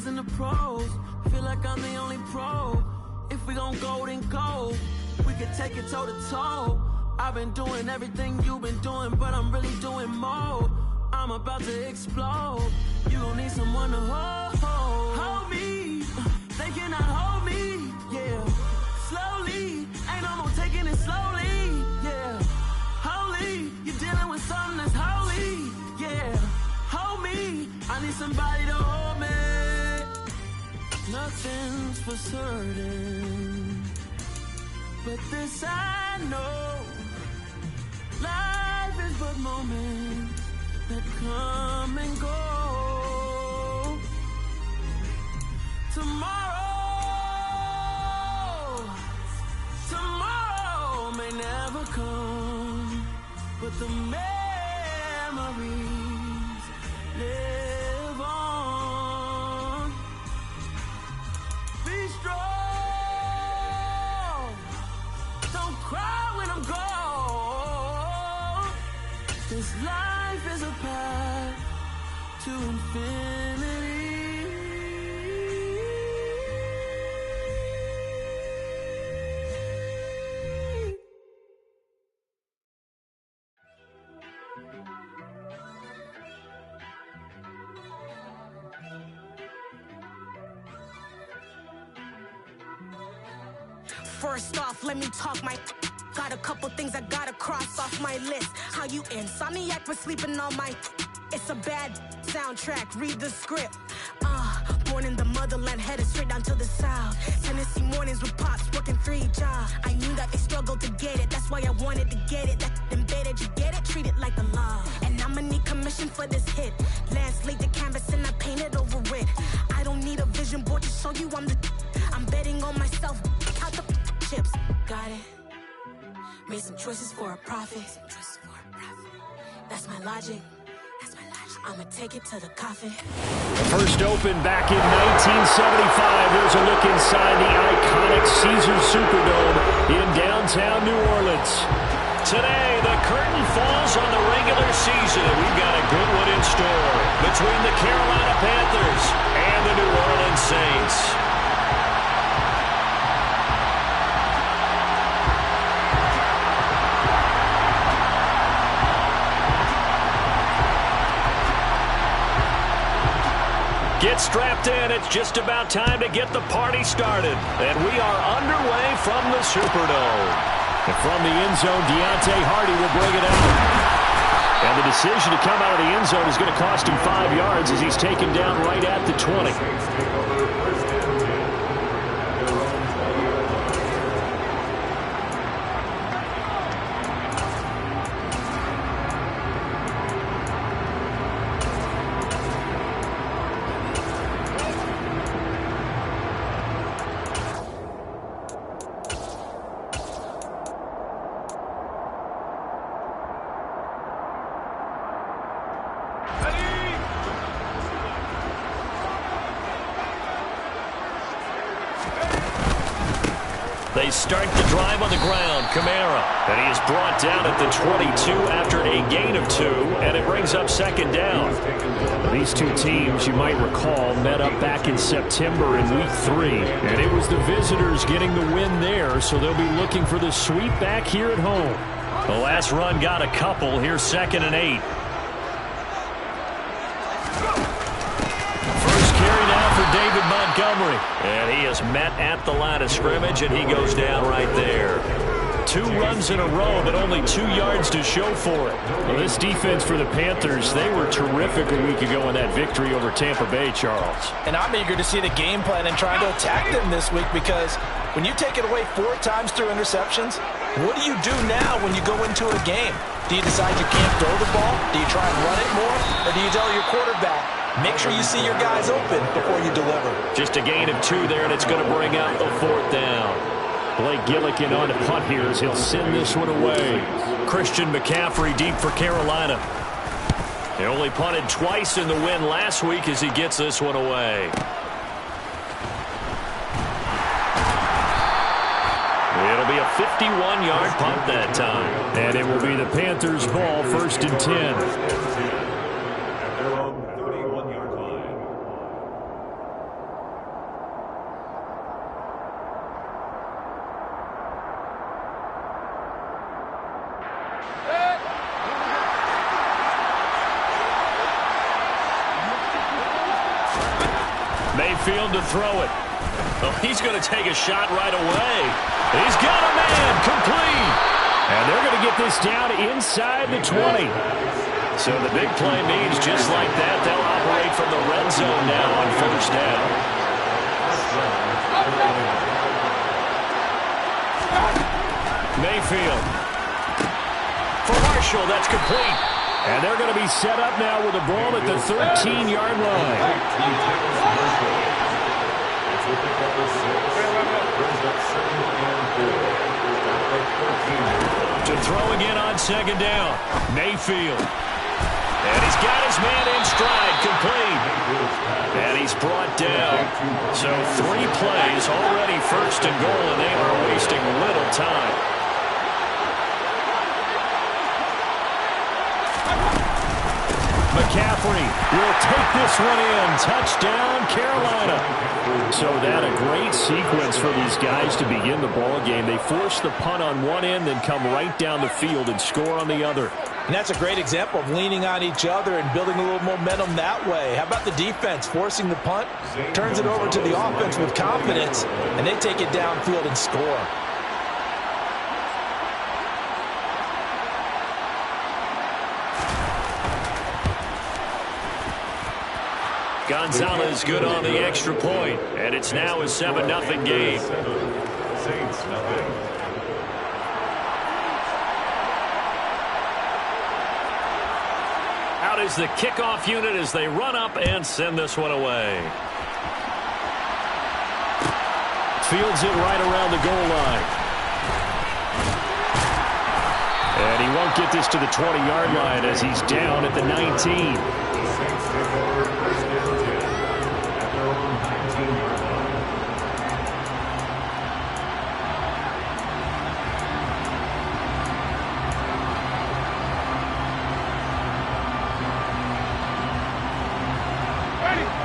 in the pros. Feel like I'm the only pro. If we gon' go, then go. We could take it toe to toe. I've been doing everything you've been doing, but I'm really doing more. I'm about to explode. You gon' need someone to hold me. They cannot hold me, yeah. Slowly, ain't no more taking it slowly, yeah. Holy, you're dealing with something that's holy, yeah. Hold me, I need somebody to hold me. Nothing's for certain, but this I know. Life is but moments that come and go. Tomorrow may never come, but the memories live on. Be strong, don't cry when I'm gone, 'cause life is a path to infinity. First off, let me talk my... Got a couple things I gotta cross off my list. How you insomniac for sleeping on my... It's a bad soundtrack, read the script. Born in the motherland, headed straight down to the south. Tennessee mornings with pops, working 3 jobs. I knew that they struggled to get it, that's why I wanted to get it. That embedded, you get it, treat it like a law. And I'ma need commission for this hit. Lance laid the canvas and I painted over it. I don't need a vision board to show you I'm the... I'm betting on myself, count the chips. Got it. Made some choices for a profit. That's my logic. I'ma take it to the coffin. First opened back in 1975. There's a look inside the iconic Caesars Superdome in downtown New Orleans. Today, the curtain falls on the regular season. We've got a good one in store between the Carolina Panthers and the New Orleans Saints. Get strapped in. It's just about time to get the party started. And we are underway from the Superdome. And from the end zone, Deontay Hardy will bring it out. And the decision to come out of the end zone is going to cost him 5 yards as he's taken down right at the 20. They start the drive on the ground. Kamara. And he is brought down at the 22 after a gain of 2, and it brings up second down. These two teams, you might recall, met up back in September in Week 3. And it was the visitors getting the win there, so they'll be looking for the sweep back here at home. The last run got a couple. Here's 2nd and 8. David Montgomery. And he is met at the line of scrimmage, and he goes down right there. 2 runs in a row, but only 2 yards to show for it. Well, this defense for the Panthers, they were terrific a week ago in that victory over Tampa Bay, Charles. And I'm eager to see the game plan and trying to attack them this week, because when you take it away 4 times through interceptions, what do you do now when you go into a game? Do you decide you can't throw the ball? Do you try and run it more? Or do you tell your quarterback, make sure you see your guys open before you deliver? Just a gain of 2 there, and it's going to bring out the 4th down. Blake Gillikin on to punt here as he'll send this one away. Christian McCaffrey deep for Carolina. He only punted twice in the win last week as he gets this one away. It'll be a 51-yard punt that time. And it will be the Panthers' ball, 1st and 10. Mayfield to throw it. Oh, he's going to take a shot right away. He's got a man, complete. And they're going to get this down inside the 20. So the big play means just like that, they'll operate from the red zone now on first down. Mayfield. For Marshall, that's complete. And they're going to be set up now with the ball at the 13-yard line. To throw again on second down. Mayfield. And he's got his man in stride, complete. And he's brought down. So 3 plays already first and goal, and they are wasting little time. McCaffrey will take this one in. Touchdown, Carolina. So that a great sequence for these guys to begin the ball game. They force the punt on one end, then come right down the field and score on the other. And that's a great example of leaning on each other and building a little momentum that way. How about the defense forcing the punt? Turns it over to the offense with confidence, and they take it downfield and score. Gonzalez good on the extra point, and it's now a 7-0 game. Out is the kickoff unit as they run up and send this one away. Fields it right around the goal line. And he won't get this to the 20-yard line as he's down at the 19.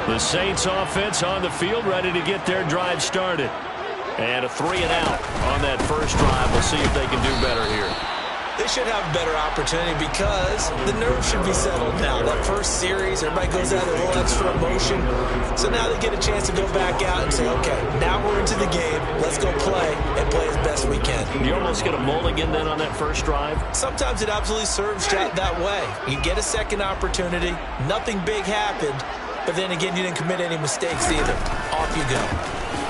The Saints offense on the field, ready to get their drive started. And a 3-and-out on that first drive. We'll see if they can do better here. They should have a better opportunity because the nerves should be settled now. That first series, everybody goes out with a little extra emotion. So now they get a chance to go back out and say, okay, now we're into the game. Let's go play and play as best we can. You almost get a mulligan then on that first drive? Sometimes it absolutely serves that way. You get a second opportunity. Nothing big happened. But then again, you didn't commit any mistakes either. Off you go.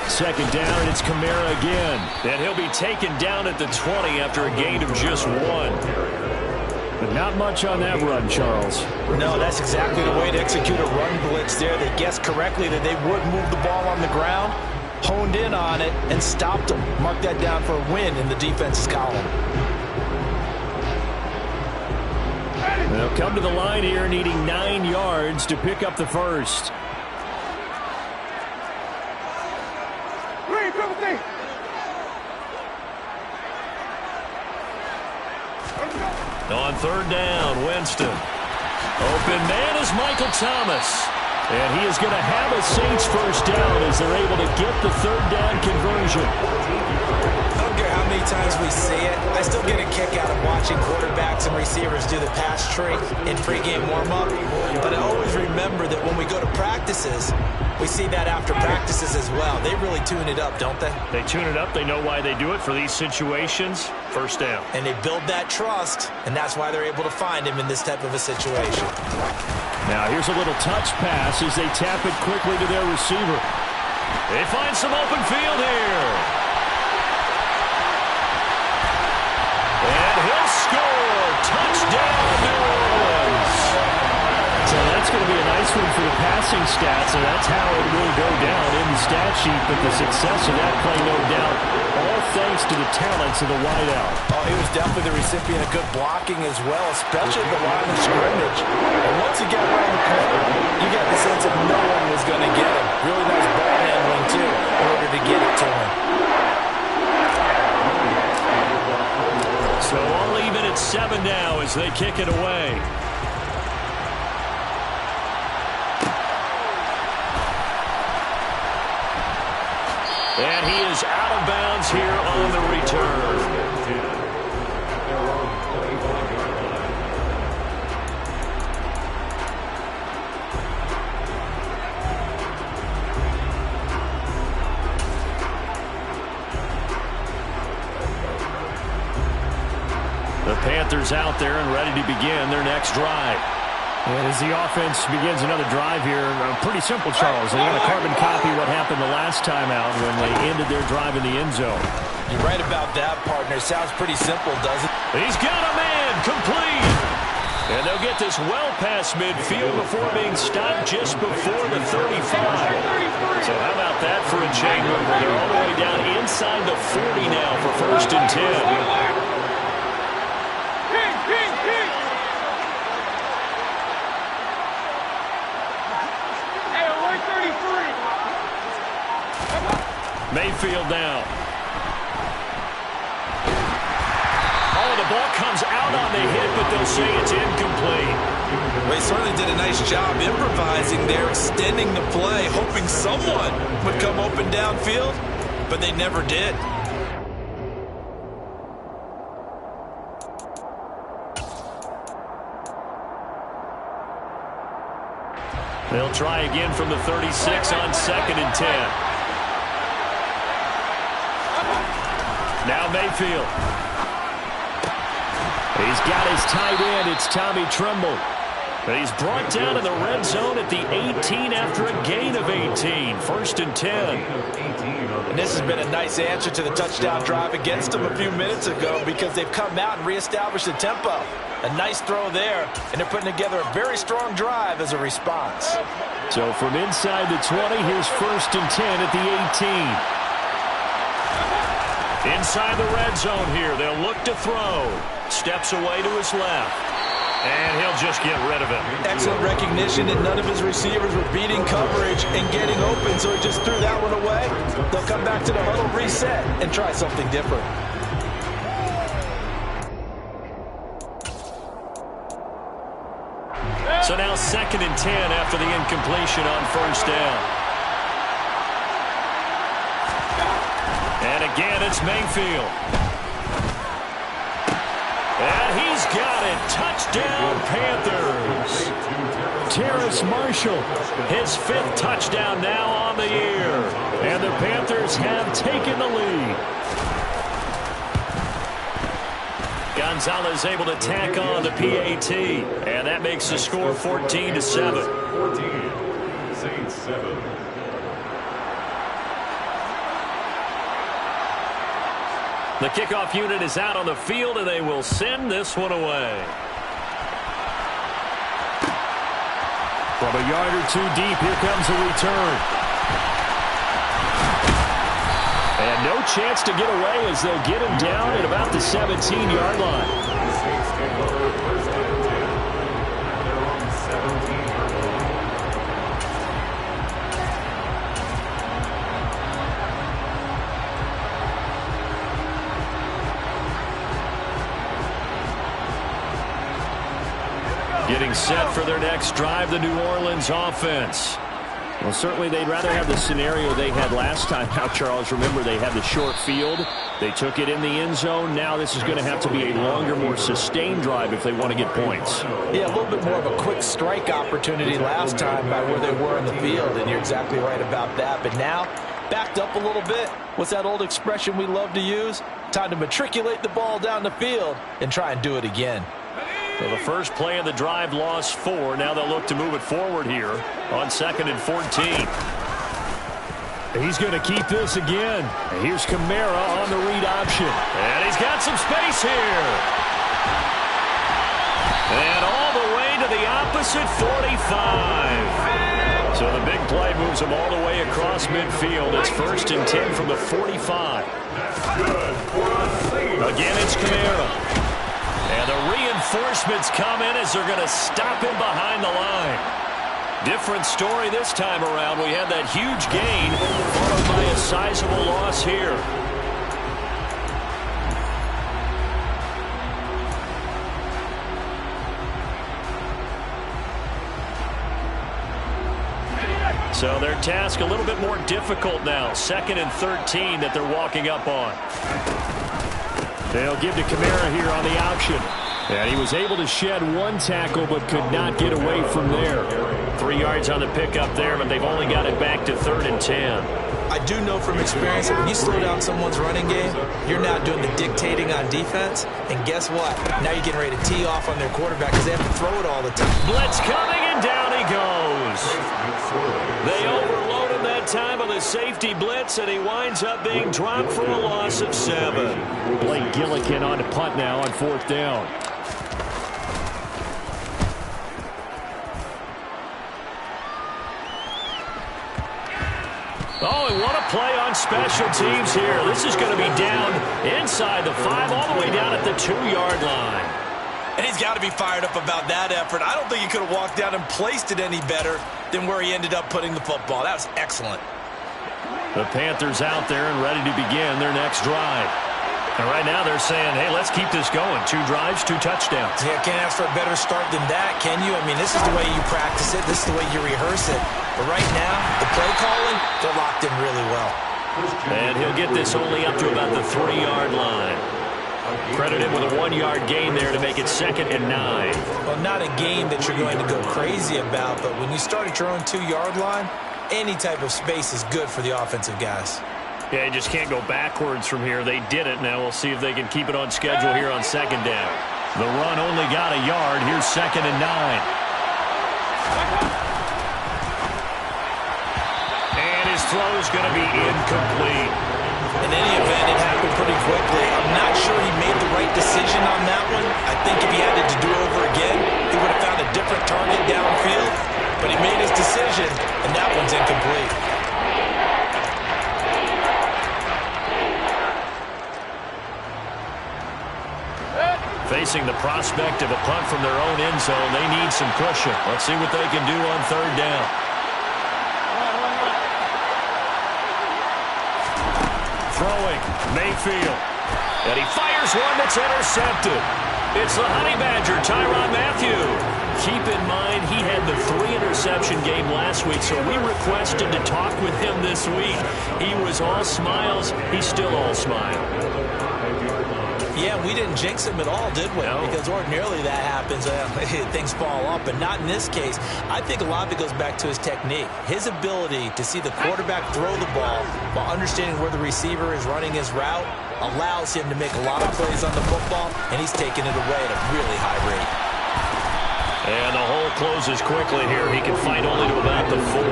Second down, and it's Kamara again. And he'll be taken down at the 20 after a gain of just 1. But not much on that run, Charles. No, that's exactly the way to execute a run blitz there. They guessed correctly that they would move the ball on the ground, honed in on it, and stopped them. Mark that down for a win in the defense's column. They'll come to the line here needing 9 yards to pick up the first. On third down, Winston. Open man is Michael Thomas. And he is going to have a Saints first down as they're able to get the third down conversion. I don't care how many times we see it. I still get a kick out of watching quarterbacks and receivers do the pass tree in pregame warm-up. But I always remember that when we go to practices, we see that after practices as well. They really tune it up, don't they? They tune it up. They know why they do it for these situations. First down. And they build that trust, and that's why they're able to find him in this type of a situation. Now here's a little touch pass as they tap it quickly to their receiver. They find some open field here. And he'll score. Touchdown, New Orleans. So that's going to be a nice one for the passing stats, and that's how it will go down in the stat sheet. But the success of that play, no doubt, all thanks to the talents of the wideout. Oh, he was definitely the recipient of good blocking as well, especially at the line of scrimmage. And once he got around the corner, you got the sense that no one was going to get him. Really nice ball handling, too, in order to get it to him. So all even at 7 now as they kick it away. And he is out of bounds here on the return. Panthers out there and ready to begin their next drive. And as the offense begins another drive here, pretty simple, Charles. They want to carbon copy what happened the last time out when they ended their drive in the end zone. You're right about that, partner. Sounds pretty simple, doesn't it? He's got a man, complete. And they'll get this well past midfield before being stopped just before the 35. So how about that for a chain mover? They're all the way down inside the 40 now for 1st and 10. Mayfield now. Oh, the ball comes out on the hit, but they'll say it's incomplete. They certainly did a nice job improvising there, extending the play, hoping someone would come open downfield, but they never did. They'll try again from the 36 on 2nd and 10. Now Mayfield. He's got his tight end. It's Tommy Tremble. But he's brought down in the red zone at the 18 after a gain of 18. 1st and 10. And this has been a nice answer to the touchdown drive against them a few minutes ago because they've come out and reestablished the tempo. A nice throw there, and they're putting together a very strong drive as a response. So from inside the 20, here's 1st and 10 at the 18. Inside the red zone here, they'll look to throw. Steps away to his left. And he'll just get rid of it. Excellent recognition that none of his receivers were beating coverage and getting open, so he just threw that one away. They'll come back to the huddle, reset, and try something different. So now 2nd and 10 after the incompletion on 1st down. And again, it's Mayfield. And he's got it. Touchdown, Panthers. Terrace Marshall, his 5th touchdown now on the year. And the Panthers have taken the lead. Gonzalez able to tack on the PAT. And that makes the score 14-7. 14, Saints 7. The kickoff unit is out on the field, and they will send this one away. From a yard or two deep, here comes a return. And no chance to get away as they'll get him down at about the 17-yard line. Getting set for their next drive, the New Orleans offense. Well, certainly they'd rather have the scenario they had last time out, Charles. Remember, they had the short field. They took it in the end zone. Now this is going to have to be a longer, more sustained drive if they want to get points. Yeah, a little bit more of a quick strike opportunity last time by where they were in the field, and you're exactly right about that. But now, backed up a little bit. What's that old expression we love to use? Time to matriculate the ball down the field and try and do it again. So the first play of the drive lost 4. Now they'll look to move it forward here on 2nd and 14. He's going to keep this again. And here's Kamara on the read option. And he's got some space here. And all the way to the opposite 45. So the big play moves him all the way across midfield. It's 1st and 10 from the 45. Again, it's Kamara. And the reinforcements come in as they're going to stop him behind the line. Different story this time around. We had that huge gain followed by a sizable loss here. So their task a little bit more difficult now. 2nd and 13 that they're walking up on. They'll give to Kamara here on the option. And he was able to shed one tackle but could not get away from there. 3 yards on the pickup there, but they've only got it back to 3rd and 10. I do know from experience that when you slow down someone's running game, you're now doing the dictating on defense. And guess what? Now you're getting ready to tee off on their quarterback because they have to throw it all the time. Blitz coming, and down he goes. They overload him that time with a safety blitz, and he winds up being dropped for a loss of 7. Blake Gillikin on to punt now on 4th down. Oh, and what a play on special teams here. This is going to be down inside the 5, all the way down at the 2-yard line. And he's got to be fired up about that effort. I don't think he could have walked down and placed it any better than where he ended up putting the football. That was excellent. The Panthers out there and ready to begin their next drive. And right now they're saying, hey, let's keep this going. 2 drives, 2 touchdowns. Yeah, can't ask for a better start than that, can you? I mean, this is the way you practice it. This is the way you rehearse it. But right now, the play calling, they're locked in really well. And he'll get this only up to about the 3-yard line. Credited with a 1-yard gain there to make it 2nd and 9. Well, not a game that you're going to go crazy about, but when you start at your own 2-yard line, any type of space is good for the offensive guys. Yeah, you just can't go backwards from here. They did it. Now we'll see if they can keep it on schedule here on 2nd down. The run only got a yard. Here's 2nd and 9. And his throw's going to be incomplete. In any event, it happened pretty quickly. I'm not sure he made the right decision on that one. I think if he had it to do over again, he would have found a different target downfield. But he made his decision, and that one's incomplete. Facing the prospect of a punt from their own end zone, they need some cushion. Let's see what they can do on 3rd down. Throwing, Mayfield. And he fires one that's intercepted. It's the Honey Badger, Tyrann Mathieu. Keep in mind, he had the 3-interception game last week, so we requested to talk with him this week. He was all smiles. He's still all smile. Yeah, we didn't jinx him at all, did we? No. Because ordinarily that happens, things fall off, but not in this case. I think a lot of it goes back to his technique. His ability to see the quarterback throw the ball while understanding where the receiver is running his route allows him to make a lot of plays on the football, and he's taking it away at a really high rate. And the hole closes quickly here. He can fight only to about the 4.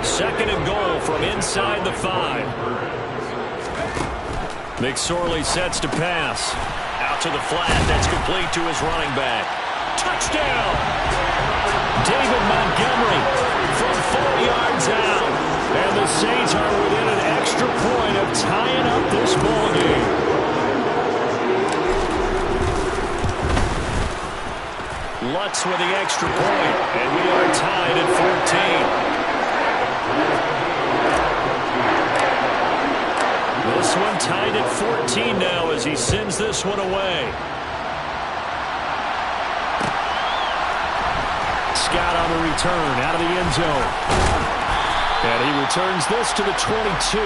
2nd and goal from inside the 5. McSorley sets to pass. Out to the flat. That's complete to his running back. Touchdown! David Montgomery from 4 yards out. And the Saints are within an extra point of tying up this ball game. Lutz with the extra point. And we are tied at 14. This one tied at 14 now as he sends this one away. Scott on the return out of the end zone. And he returns this to the 22.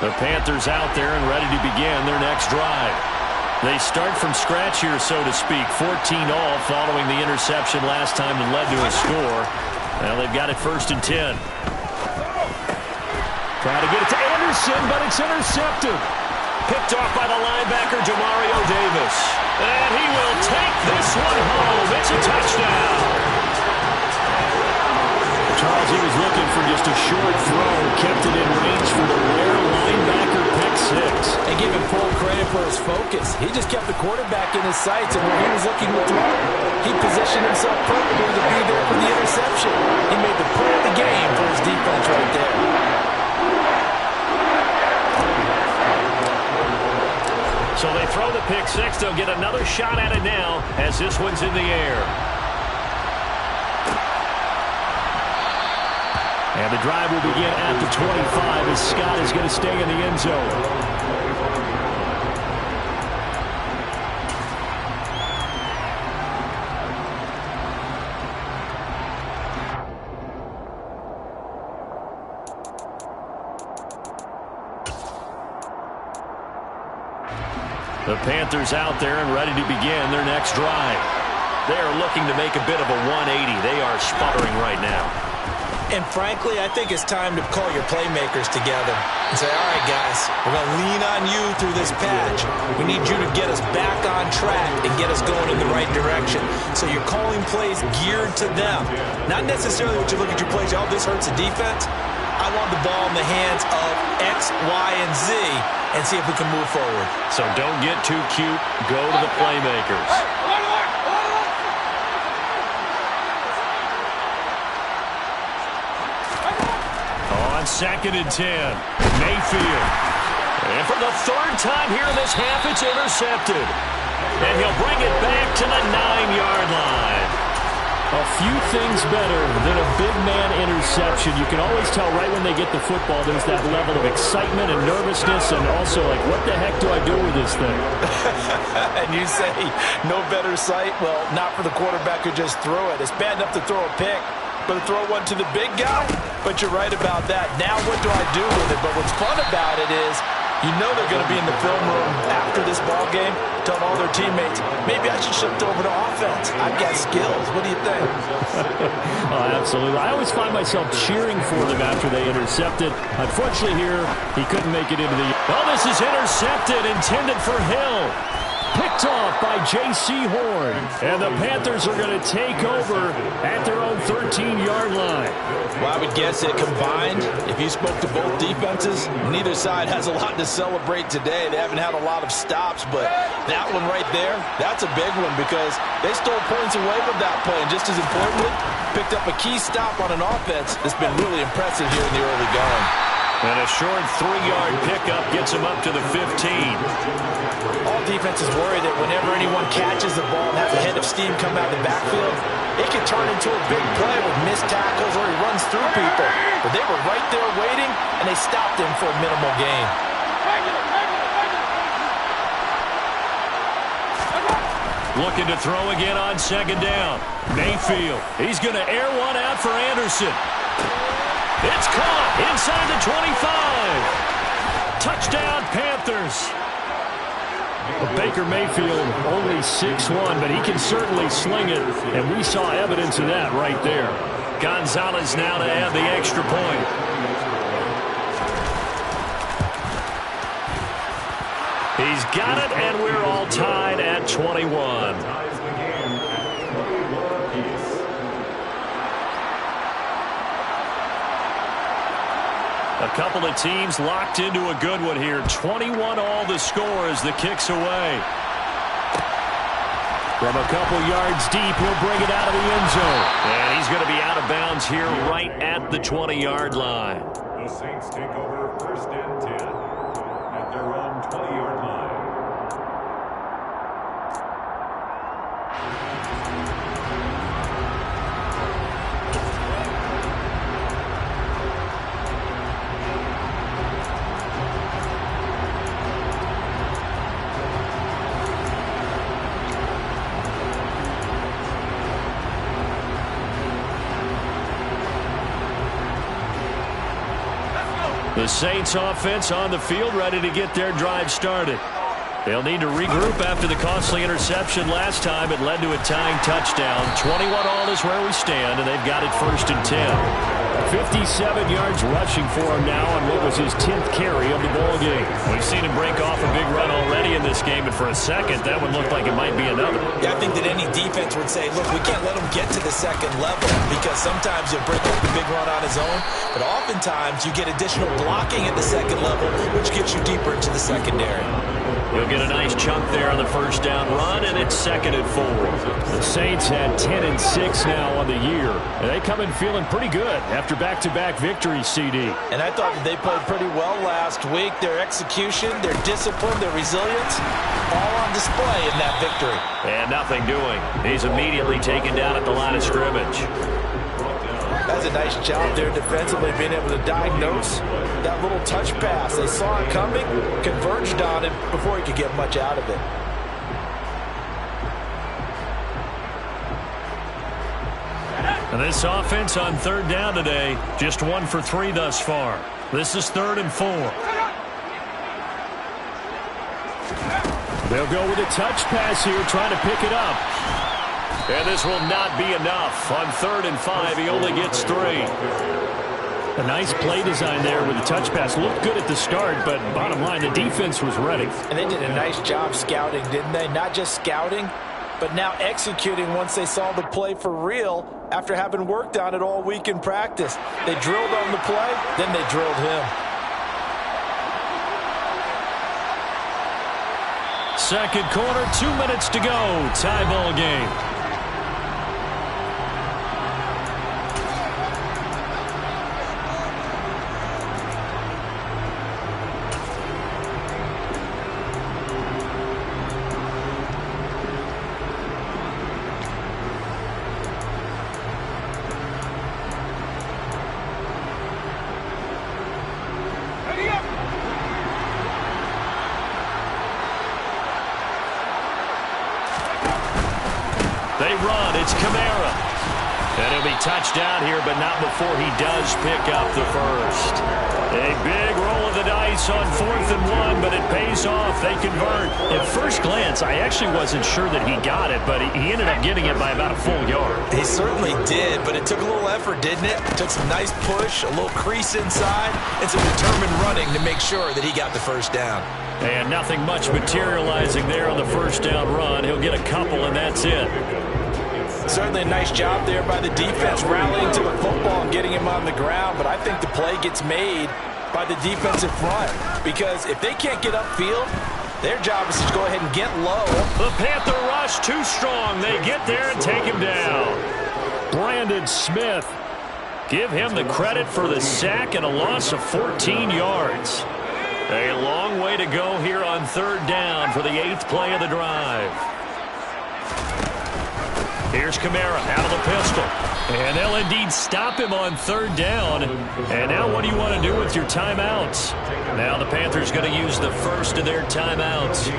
The Panthers out there and ready to begin their next drive. They start from scratch here, so to speak. 14 all following the interception last time that led to a score. Now they've got it 1st and 10. Try to get it to Anderson, but it's intercepted. Picked off by the linebacker, Demario Davis. And he will take this one home. It's a touchdown. Charles, he was looking for just a short throw, kept it in range for the rare linebacker pick 6. And give him full credit for his focus. He just kept the quarterback in his sights, and when he was looking to throw, he positioned himself perfectly to be there for the interception. He made the play of the game for his defense right there. So they throw the pick 6. They'll get another shot at it now as this one's in the air. And the drive will begin at the 25 as Scott is going to stay in the end zone. The Panthers out there and ready to begin their next drive. They are looking to make a bit of a 180. They are sputtering right now. And frankly, I think it's time to call your playmakers together and say, all right, guys, we're going to lean on you through this patch. We need you to get us back on track and get us going in the right direction. So you're calling plays geared to them. Not necessarily what you look at your plays, oh, this hurts the defense. I want the ball in the hands of X, Y, and Z and see if we can move forward. So don't get too cute. Go to the playmakers. On 2nd and 10, Mayfield. And for the third time here in this half, it's intercepted. And he'll bring it back to the 9-yard line. A few things better than a big man interception. You can always tell right when they get the football, there's that level of excitement and nervousness, and also like, what the heck do I do with this thing? And you say, no better sight? Well, not for the quarterback who just threw it. It's bad enough to throw a pick, but to throw one to the big guy? But you're right about that. Now what do I do with it? But what's fun about it is, you know they're going to be in the film room after this ball game, telling all their teammates, maybe I should shift over to offense. I've got skills. What do you think? Oh, absolutely. I always find myself cheering for them after they intercepted. Unfortunately here, he couldn't make it into the... Oh, this is intercepted, intended for Hill. Picked off by J.C. Horn. And the Panthers are going to take over at their own 13-yard line. Well, I would guess that combined, if you spoke to both defenses, neither side has a lot to celebrate today. They haven't had a lot of stops, but that one right there, that's a big one because they stole points away from that play. And just as importantly, picked up a key stop on an offense that's been really impressive here in the early going. And a short 3-yard pickup gets him up to the 15. All defenses worry that whenever anyone catches the ball and has a head of steam come out of the backfield, it can turn into a big play with missed tackles or he runs through people. But they were right there waiting, and they stopped him for a minimal gain. Looking to throw again on 2nd down. Mayfield. He's going to air one out for Anderson. It's caught inside the 25. Touchdown, Panthers. Well, Baker Mayfield only 6'1", but he can certainly sling it, and we saw evidence of that right there. Gonzalez now to add the extra point. He's got it, and we're all tied at 21. A couple of teams locked into a good one here. 21 all the score as the kick's away. From a couple yards deep, he'll bring it out of the end zone. And he's going to be out of bounds here right at the 20-yard line. The Saints take over 1st and 10 at their own 20-yard line. The Saints offense on the field, ready to get their drive started. They'll need to regroup after the costly interception last time. It led to a tying touchdown. 21 all is where we stand, and they've got it 1st and 10. 57 yards rushing for him now on what was his 10th carry of the ball game. We've seen him break off a big run already in this game, and for a second, that one looked like it might be another. Yeah, I think that any defense would say, look, we can't let him get to the 2nd level because sometimes he'll break off the big run on his own, but oftentimes you get additional blocking at the 2nd level, which gets you deeper into the secondary. You'll get a nice chunk there on the 1st down run, and it's 2nd and 4. The Saints had 10 and 6 now on the year, and they come in feeling pretty good after back-to-back victories, CD. And I thought that they played pretty well last week. Their execution, their discipline, their resilience, all on display in that victory. And nothing doing. He's immediately taken down at the line of scrimmage. That's a nice job there defensively, being able to diagnose that little touch pass. They saw it coming, converged on it before he could get much out of it. And this offense on 3rd down today, just 1 for 3 thus far. This is 3rd and 4. They'll go with a touch pass here, trying to pick it up. And this will not be enough. On 3rd and 5, he only gets 3. A nice play design there with the touch pass. Looked good at the start, but bottom line, the defense was ready. And they did a nice job scouting, didn't they? Not just scouting, but now executing once they saw the play for real after having worked on it all week in practice. They drilled on the play, then they drilled him. Second quarter, 2 minutes to go. Tie ball game. They run. It's Kamara. And he'll be touchdown here, but not before he does pick up the first. A big roll of the dice on 4th and 1, but it pays off. They convert. At first glance, I actually wasn't sure that he got it, but he ended up getting it by about a full yard. He certainly did, but it took a little effort, didn't it? Took some nice push, a little crease inside, and some determined running to make sure that he got the first down. And nothing much materializing there on the first down run. He'll get a couple, and that's it. Certainly a nice job there by the defense rallying to the football and getting him on the ground, but I think the play gets made by the defensive front because if they can't get upfield, their job is to go ahead and get low. The Panther rush too strong. They get there and take him down. Brandon Smith. Give him the credit for the sack and a loss of 14 yards. A long way to go here on 3rd down for the 8th play of the drive. Here's Kamara out of the pistol. And they'll indeed stop him on 3rd down. And now what do you want to do with your timeouts? Now the Panthers going to use the first of their timeouts,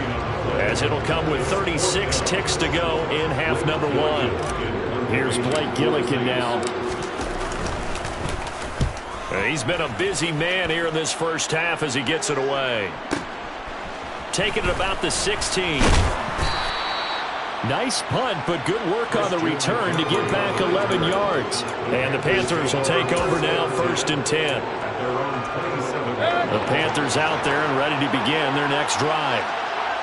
as it'll come with 36 ticks to go in half number 1. Here's Blake Gillikin now. He's been a busy man here in this first half as he gets it away. Taking it about the 16. Nice punt, but good work on the return to get back 11 yards. And the Panthers will take over now, 1st and 10. The Panthers out there and ready to begin their next drive.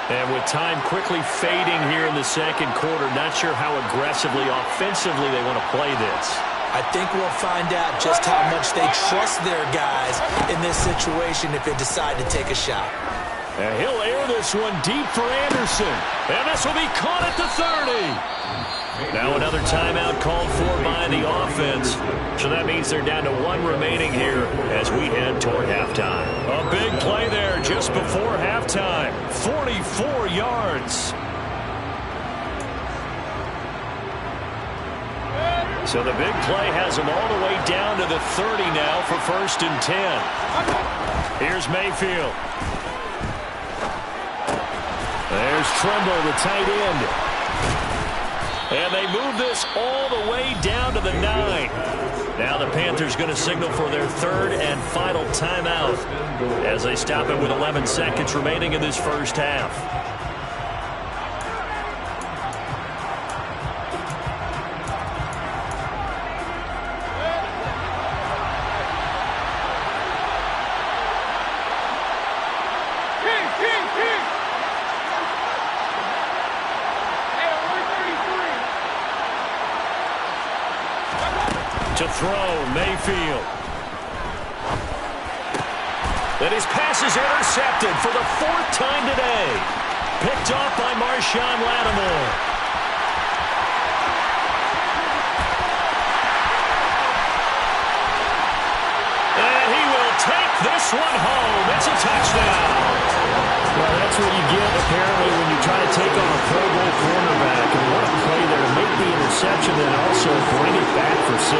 And with time quickly fading here in the second quarter, not sure how aggressively, offensively they want to play this. I think we'll find out just how much they trust their guys in this situation if they decide to take a shot. And he'll air this one deep for Anderson. And this will be caught at the 30. Now another timeout called for by the offense. So that means they're down to 1 remaining here as we head toward halftime. A big play there just before halftime. 44 yards. So the big play has them all the way down to the 30 now for 1st and 10. Here's Mayfield. There's Tremble, the tight end. And they move this all the way down to the 9. Now the Panthers going to signal for their 3rd and final timeout as they stop it with 11 seconds remaining in this first half. To throw, Mayfield. And his pass is intercepted for the 4th time today. Picked off by Marshawn Lattimore. And he will take this one home. It's a touchdown. Well, that's what you get, apparently, when you try to take on a Pro Bowl cornerback. And what a play there. Make the interception and also bring it back for 6.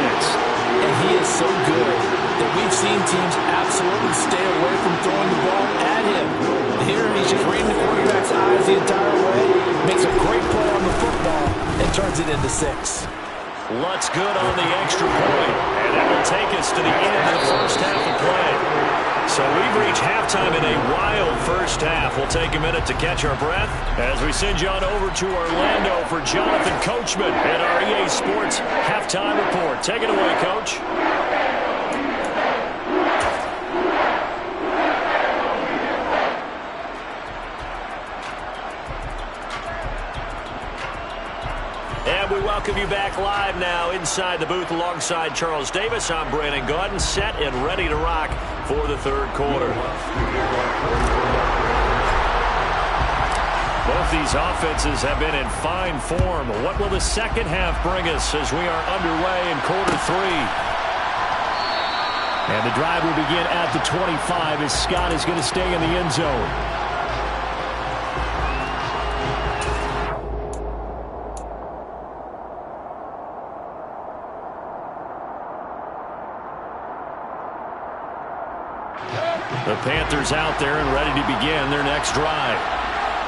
And he is so good that we've seen teams absolutely stay away from throwing the ball at him. Here, he's just reading the quarterback's eyes the entire way, makes a great play on the football, and turns it into 6. Lutz good on the extra point, and that will take us to the end of the first half of play. So we've reached halftime in a wild first half. We'll take a minute to catch our breath as we send you on over to Orlando for Jonathan Coachman at our EA Sports Halftime Report. Take it away, Coach. And we welcome you back live now inside the booth alongside Charles Davis. I'm Brandon Gaudin, set and ready to rock for the third quarter. Both these offenses have been in fine form. What will the second half bring us as we are underway in quarter three? And the drive will begin at the 25 as Scott is going to stay in the end zone. The Panthers out there and ready to begin their next drive.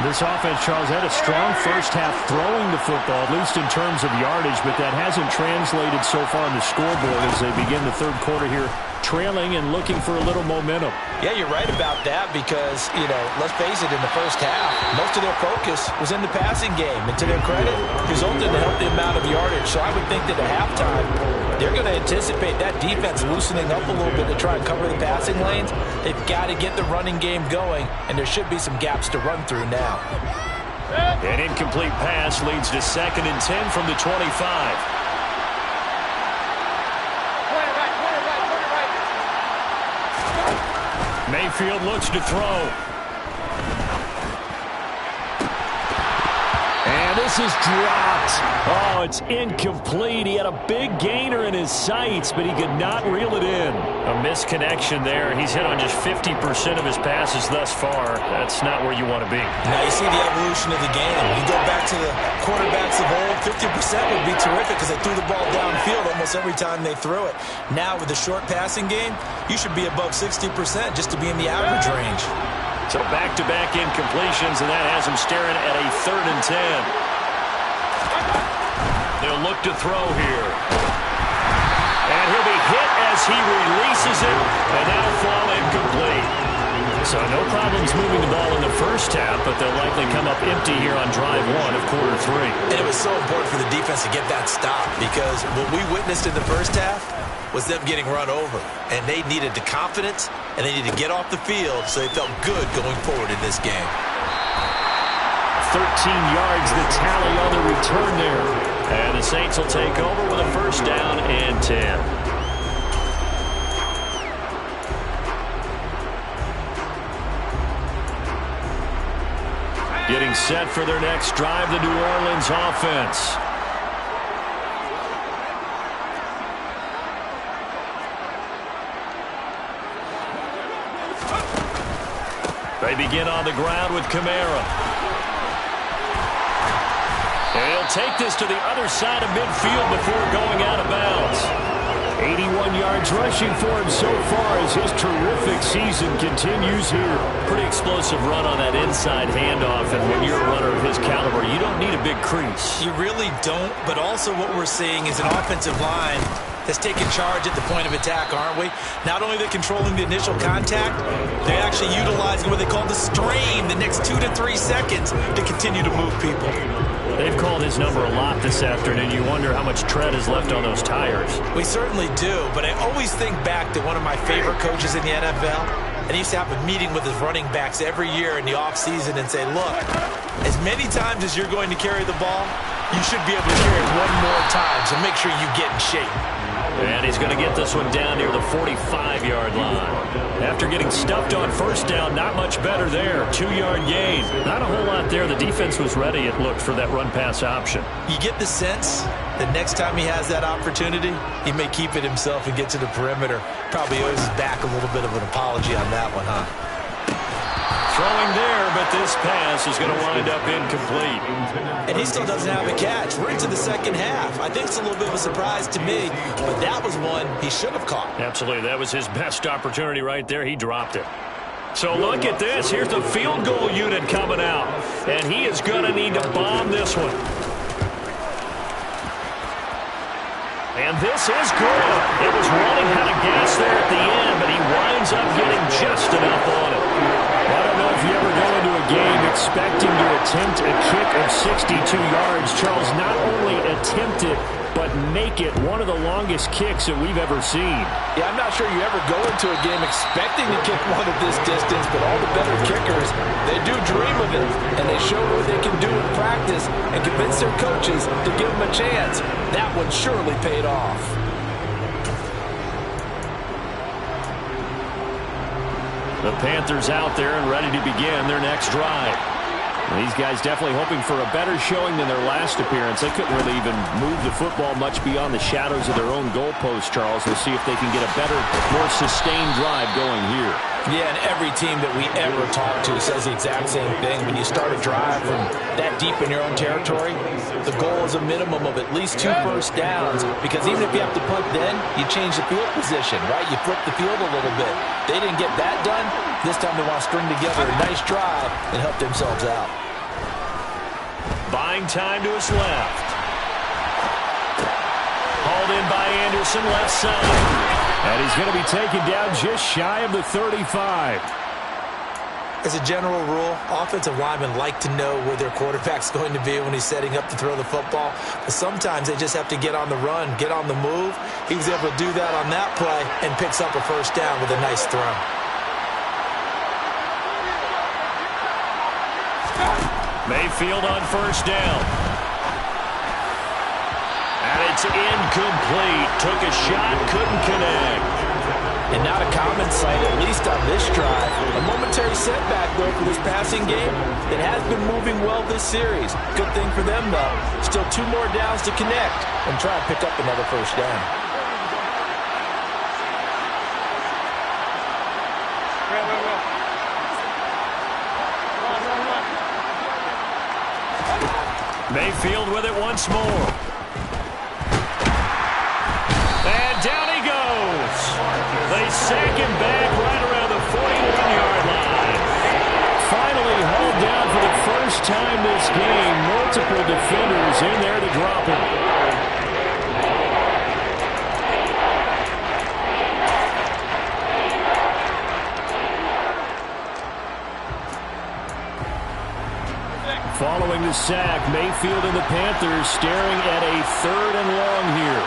This offense, Charles, had a strong first half throwing the football, at least in terms of yardage, but that hasn't translated so far on the scoreboard as they begin the third quarter here, trailing and looking for a little momentum. Yeah, you're right about that because, let's face it, in the first half, most of their focus was in the passing game. And to their credit, resulted in a healthy amount of yardage. So I would think that at halftime, they're going to anticipate that defense loosening up a little bit to try and cover the passing lanes. They've got to get the running game going, and there should be some gaps to run through now. An incomplete pass leads to 2nd and 10 from the 25. Mayfield looks to throw. And this is dropped. Oh, it's incomplete. He had a big gainer in his sights, but he could not reel it in. A misconnection there. He's hit on just 50% of his passes thus far. That's not where you want to be. Now you see the evolution of the game. You go back to the quarterbacks of old, 50% would be terrific because they threw the ball downfield almost every time they threw it. Now with the short passing game, you should be above 60% just to be in the average range. So back-to-back incompletions, and that has him staring at a 3rd and 10. They'll look to throw here. And he'll be hit as he releases it, and that'll fall incomplete. So no problems moving the ball in the first half, but they'll likely come up empty here on drive 1 of quarter 3. And it was so important for the defense to get that stop because what we witnessed in the first half was them getting run over. And they needed the confidence, and they needed to get off the field so they felt good going forward in this game. 13 yards, the tally on the return there. And the Saints will take over with a 1st down and 10. Getting set for their next drive, the New Orleans offense. They begin on the ground with Kamara. And he'll take this to the other side of midfield before going out of bounds. 81 yards rushing for him so far as his terrific season continues here. Pretty explosive run on that inside handoff, and when you're a runner of his caliber, you don't need a big crease. You really don't, but also what we're seeing is an offensive line that's taking charge at the point of attack, aren't we? Not only are they controlling the initial contact, they're actually utilizing what they call the strain the next 2 to 3 seconds to continue to move people. They've called his number a lot this afternoon. You wonder how much tread is left on those tires. We certainly do, but I always think back to one of my favorite coaches in the NFL, and he used to have a meeting with his running backs every year in the offseason and say, look, as many times as you're going to carry the ball, you should be able to carry it one more time, so make sure you get in shape. And he's going to get this one down near the 45-yard line. After getting stuffed on 1st down, not much better there. 2-yard gain. Not a whole lot there. The defense was ready, it looked, for that run-pass option. You get the sense that next time he has that opportunity, he may keep it himself and get to the perimeter. Probably owes his back a little bit of an apology on that one, huh? Throwing there, but this pass is going to wind up incomplete. And he still doesn't have a catch. We're into the second half. I think it's a little bit of a surprise to me, but that was one he should have caught. Absolutely. That was his best opportunity right there. He dropped it. So look at this. Here's the field goal unit coming out, and he is going to need to bomb this one. And this is good. It was running out of gas there at the end, but he winds up getting just 62 yards. Charles not only attempted but make it one of the longest kicks that we've ever seen. Yeah, I'm not sure you ever go into a game expecting to kick one of this distance, but all the better kickers, they do dream of it, and they show what they can do in practice and convince their coaches to give them a chance. That one surely paid off. The Panthers out there and ready to begin their next drive. These guys definitely hoping for a better showing than their last appearance. They couldn't really even move the football much beyond the shadows of their own goalpost, Charles. We'll see if they can get a better, more sustained drive going here. Yeah, and every team that we ever talk to says the exact same thing. When you start a drive from that deep in your own territory, the goal is a minimum of at least 2 first downs, because even if you have to punt then, you change the field position, right? You flip the field a little bit. They didn't get that done. This time they want to string together a nice drive and help themselves out. Buying time to his left. Hauled in by Anderson, left side. And he's going to be taken down just shy of the 35. As a general rule, offensive linemen like to know where their quarterback's going to be when he's setting up to throw the football. But sometimes they just have to get on the run, get on the move. He was able to do that on that play and picks up a first down with a nice throw. Mayfield on first down. And it's incomplete. Took a shot, couldn't connect. And not a common sight, at least on this drive. A momentary setback, though, for this passing game that has been moving well this series. Good thing for them, though. Still 2 more downs to connect and try and pick up another first down. Mayfield with it once more. And down he goes. They sack him back right around the 41-yard line. Finally hauled down for the first time this game. Multiple defenders in there to drop him. Following the sack, Mayfield and the Panthers staring at a 3rd and long here.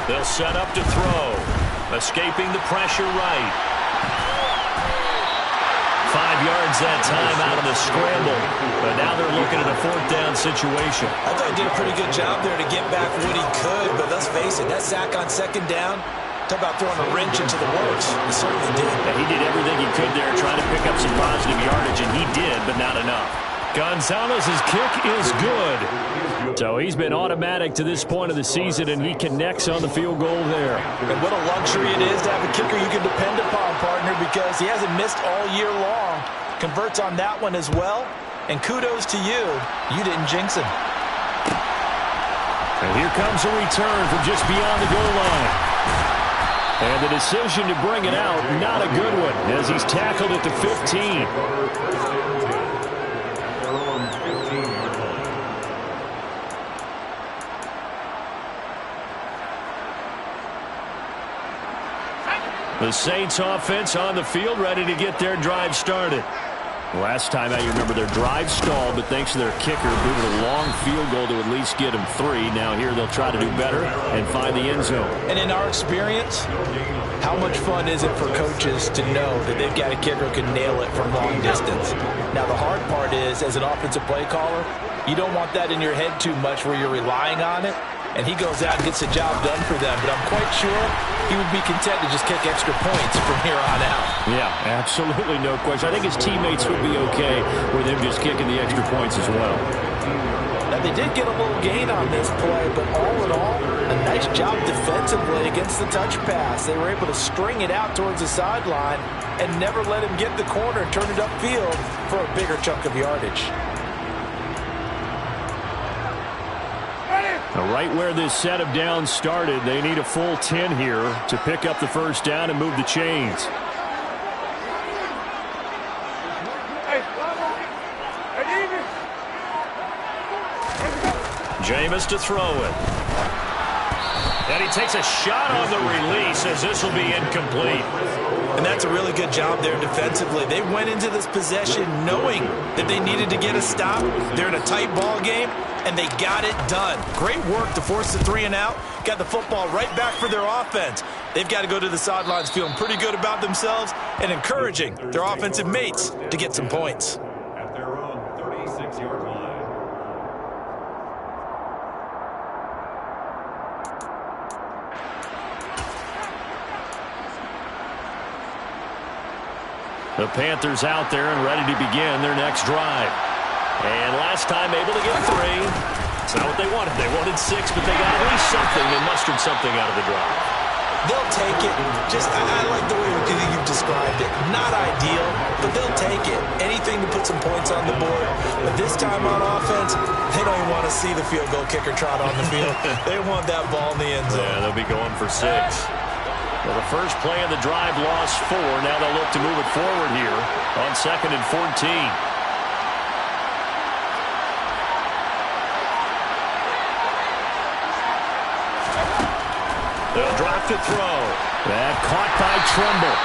They'll set up to throw. Escaping the pressure right. 5 yards that time out of the scramble. But now they're looking at a 4th down situation. I thought he did a pretty good job there to get back what he could, but let's face it, that sack on 2nd down, talk about throwing a wrench into the works. He certainly did. And he did everything he could there, trying to pick up some positive yardage, and he did, but not enough. Gonzalez's kick is good. So he's been automatic to this point of the season, and he connects on the field goal there. And what a luxury it is to have a kicker you can depend upon, partner, because he hasn't missed all year long. Converts on that one as well. And kudos to you. You didn't jinx him. And here comes a return from just beyond the goal line. And the decision to bring it out, not a good one, as he's tackled at the 15. The Saints offense on the field, ready to get their drive started. Last time out, you remember their drive stalled, but thanks to their kicker, booted a long field goal to at least get them 3. Now here they'll try to do better and find the end zone. And in our experience, how much fun is it for coaches to know that they've got a kicker who can nail it from long distance? Now the hard part is, as an offensive play caller, you don't want that in your head too much where you're relying on it. And he goes out and gets the job done for them. But I'm quite sure he would be content to just kick extra points from here on out. Yeah, absolutely no question. I think his teammates would be okay with him just kicking the extra points as well. Now, they did get a little gain on this play, but all in all, a nice job defensively against the touch pass. They were able to string it out towards the sideline and never let him get the corner and turn it upfield for a bigger chunk of yardage. Right where this set of downs started, they need a full 10 here to pick up the first down and move the chains. Jameis to throw it. And he takes a shot on the release as this will be incomplete. And that's a really good job there defensively. They went into this possession knowing that they needed to get a stop. They're in a tight ball game, and they got it done. Great work to force the 3 and out. Got the football right back for their offense. They've got to go to the sidelines feeling pretty good about themselves and encouraging their offensive mates to get some points. At their own 36-yard line. The Panthers out there and ready to begin their next drive. And last time able to get 3. It's not what they wanted. They wanted 6, but they got at least something. They mustered something out of the drive. They'll take it. I like the way you've described it. Not ideal, but they'll take it. Anything to put some points on the board. But this time on offense, they don't even want to see the field goal kicker trot on the field. They want that ball in the end zone. Yeah, they'll be going for 6. Well, the first play of the drive lost 4. Now they'll look to move it forward here on 2nd and 14. They'll drop to throw. That caught by Tremble.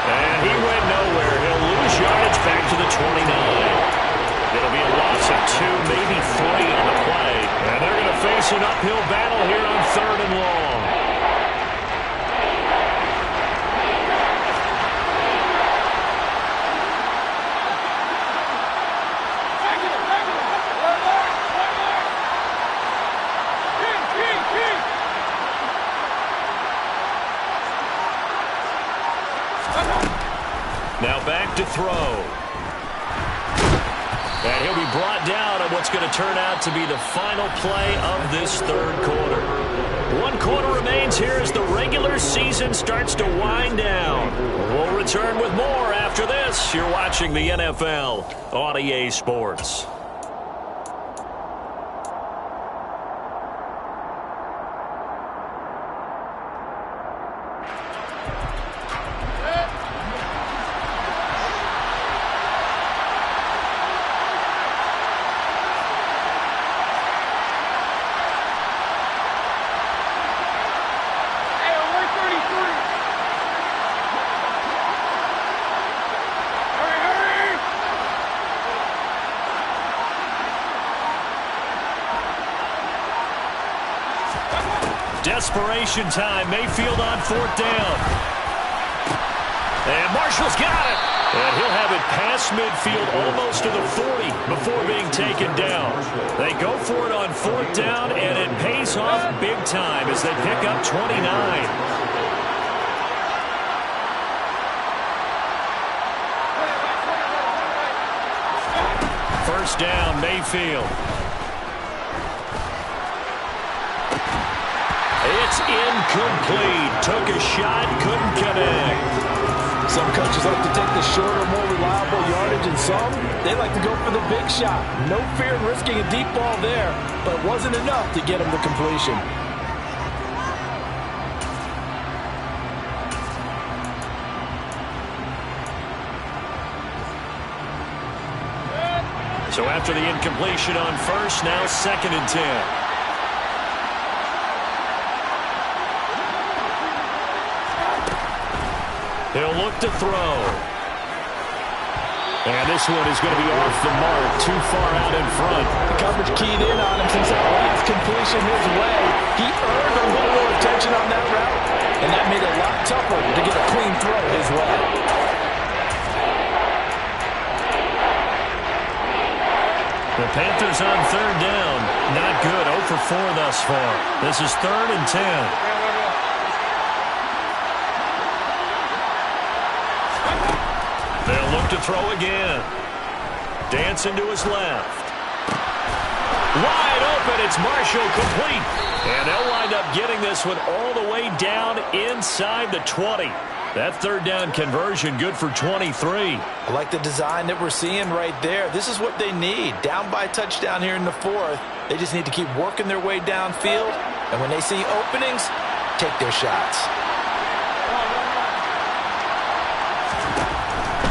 And he went nowhere. He'll lose yardage back to the 29. It'll be a loss of 2, maybe 3 on the play. And they're going to face an uphill battle here on 3rd and long. Now back to throw. And he'll be brought down on what's going to turn out to be the final play of this 3rd quarter. 1 quarter remains here as the regular season starts to wind down. We'll return with more after this. You're watching the NFL on EA Sports. Desperation time. Mayfield on 4th down. And Marshall's got it. And he'll have it past midfield almost to the 40 before being taken down. They go for it on 4th down, and it pays off big time as they pick up 29. First down, Mayfield. It's incomplete. Took a shot, couldn't connect. Some coaches like to take the shorter, more reliable yardage, and some, they like to go for the big shot. No fear in risking a deep ball there, but it wasn't enough to get him to completion. So after the incompletion on first, now 2nd and 10. He'll look to throw. And this one is going to be off the mark, too far out in front. The coverage keyed in on him since that last completion his way. He earned a little more attention on that route, and that made it a lot tougher to get a clean throw his way. The Panthers on 3rd down. Not good. 0 for 4 thus far. This is 3rd and 10. They'll look to throw again. Dancing to his left. Wide open. It's Marshall, complete. And they'll wind up getting this one all the way down inside the 20. That 3rd down conversion good for 23. I like the design that we're seeing right there. This is what they need. Down by touchdown here in the 4th. They just need to keep working their way downfield. And when they see openings, take their shots.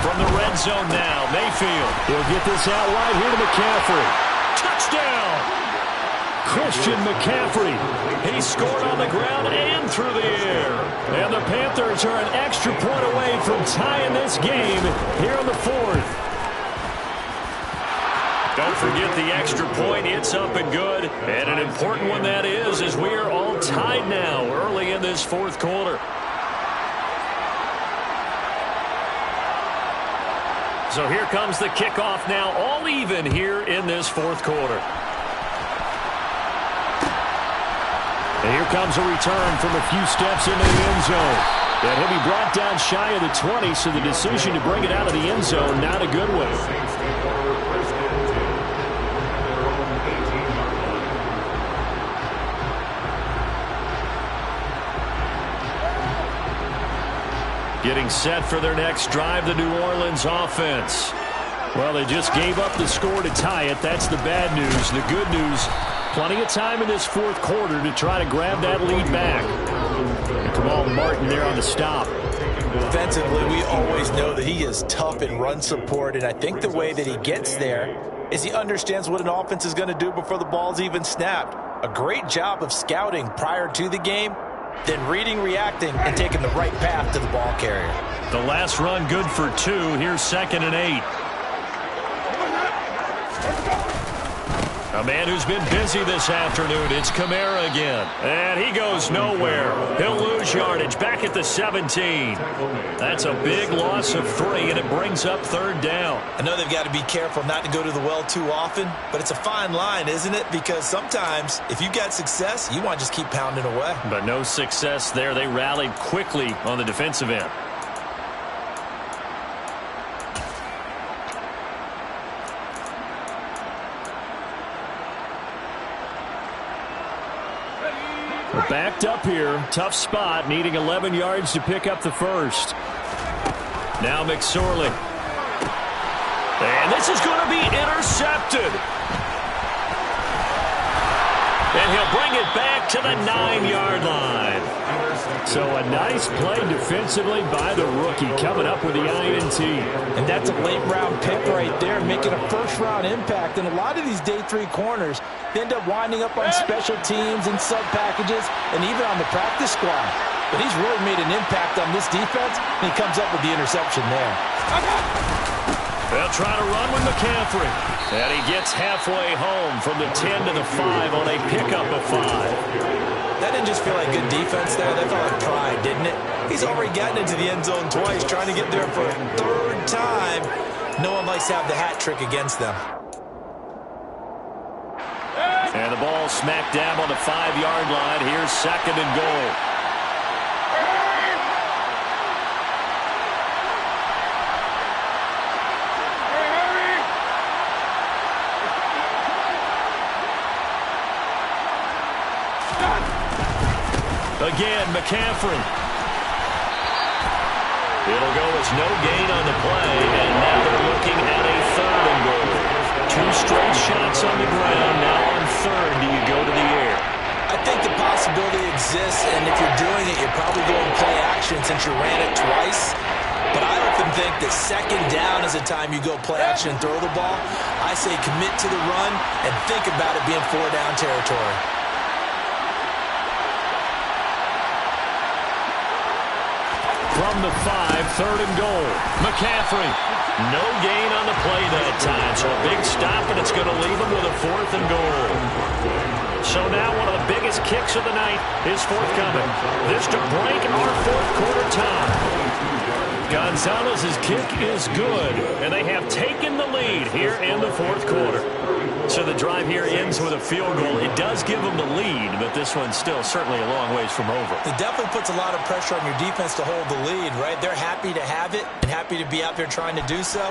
From the red zone now, Mayfield. He'll get this out wide here to McCaffrey. Touchdown! Christian McCaffrey. He scored on the ground and through the air. And the Panthers are an extra point away from tying this game here in the fourth. Don't forget the extra point. It's up and good. And an important one that is, as we are all tied now early in this fourth quarter. So here comes the kickoff now, all even here in this fourth quarter. And here comes a return from a few steps into the end zone. And he'll be brought down shy of the 20, so the decision to bring it out of the end zone, not a good one. Getting set for their next drive, the New Orleans offense. Well, they just gave up the score to tie it. That's the bad news. The good news, plenty of time in this fourth quarter to try to grab that lead back. And Kamal Martin there on the stop. Defensively, we always know that he is tough in run support, and I think the way that he gets there is he understands what an offense is going to do before the ball's even snapped. A great job of scouting prior to the game, then reading, reacting, and taking the right path to the ball carrier. The last run good for 2. Here's 2nd and 8. A man who's been busy this afternoon. It's Kamara again. And he goes nowhere. He'll lose yardage back at the 17. That's a big loss of 3, and it brings up 3rd down. I know they've got to be careful not to go to the well too often, but it's a fine line, isn't it? Because sometimes, if you've got success, you want to just keep pounding away. But no success there. They rallied quickly on the defensive end. We're backed up here. Tough spot, needing 11 yards to pick up the first. Now McSorley. And this is going to be intercepted. And he'll bring it back to the 9-yard line. So a nice play defensively by the rookie, coming up with the INT. And that's a late-round pick right there, making a first-round impact. And a lot of these day 3 corners, they end up winding up on special teams and sub-packages and even on the practice squad. But he's really made an impact on this defense, and he comes up with the interception there. They'll try to run with McCaffrey. And he gets halfway home from the 10 to the 5 on a pickup of 5. That didn't just feel like good defense there. That felt like pride, didn't it? He's already gotten into the end zone twice, trying to get there for a 3rd time. No one likes to have the hat trick against them. And the ball smacked down on the 5-yard line. Here's 2nd and goal. Again, McCaffrey. It'll go as no gain on the play, and now they're looking at a 3rd and goal. 2 straight shots on the ground. Now on 3rd, do you go to the air? I think the possibility exists, and if you're doing it, you're probably going play action since you ran it twice. But I often think that 2nd down is the time you go play action and throw the ball. I say commit to the run and think about it being 4-down territory. From the 5, 3rd and goal. McCaffrey. No gain on the play that time. So a big stop, and it's going to leave him with a 4th and goal. So now one of the biggest kicks of the night is forthcoming. This to break our 4th quarter tie. Gonzalez's kick is good, and they have taken the lead here in the 4th quarter. So the drive here ends with a field goal. It does give them the lead, but this one's still certainly a long ways from over. It definitely puts a lot of pressure on your defense to hold the lead, right? They're happy to have it and happy to be out there trying to do so.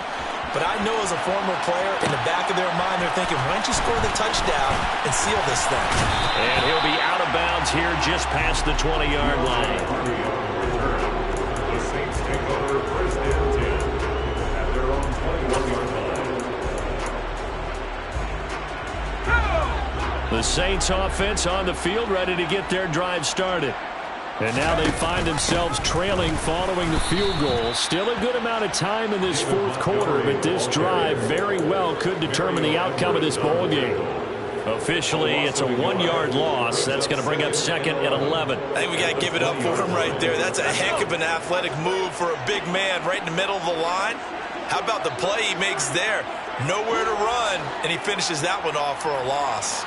But I know as a former player, in the back of their mind, they're thinking, why don't you score the touchdown and seal this thing? And he'll be out of bounds here just past the 20-yard line. The Saints take over 1st and 10 at their own 21-yard line. The Saints offense on the field, ready to get their drive started. And now they find themselves trailing following the field goal. Still a good amount of time in this 4th quarter, but this drive very well could determine the outcome of this ball game. Officially, it's a 1-yard loss. That's going to bring up 2nd and 11. I think we got to give it up for him right there. That's a heck of an athletic move for a big man right in the middle of the line. How about the play he makes there? Nowhere to run, and he finishes that one off for a loss.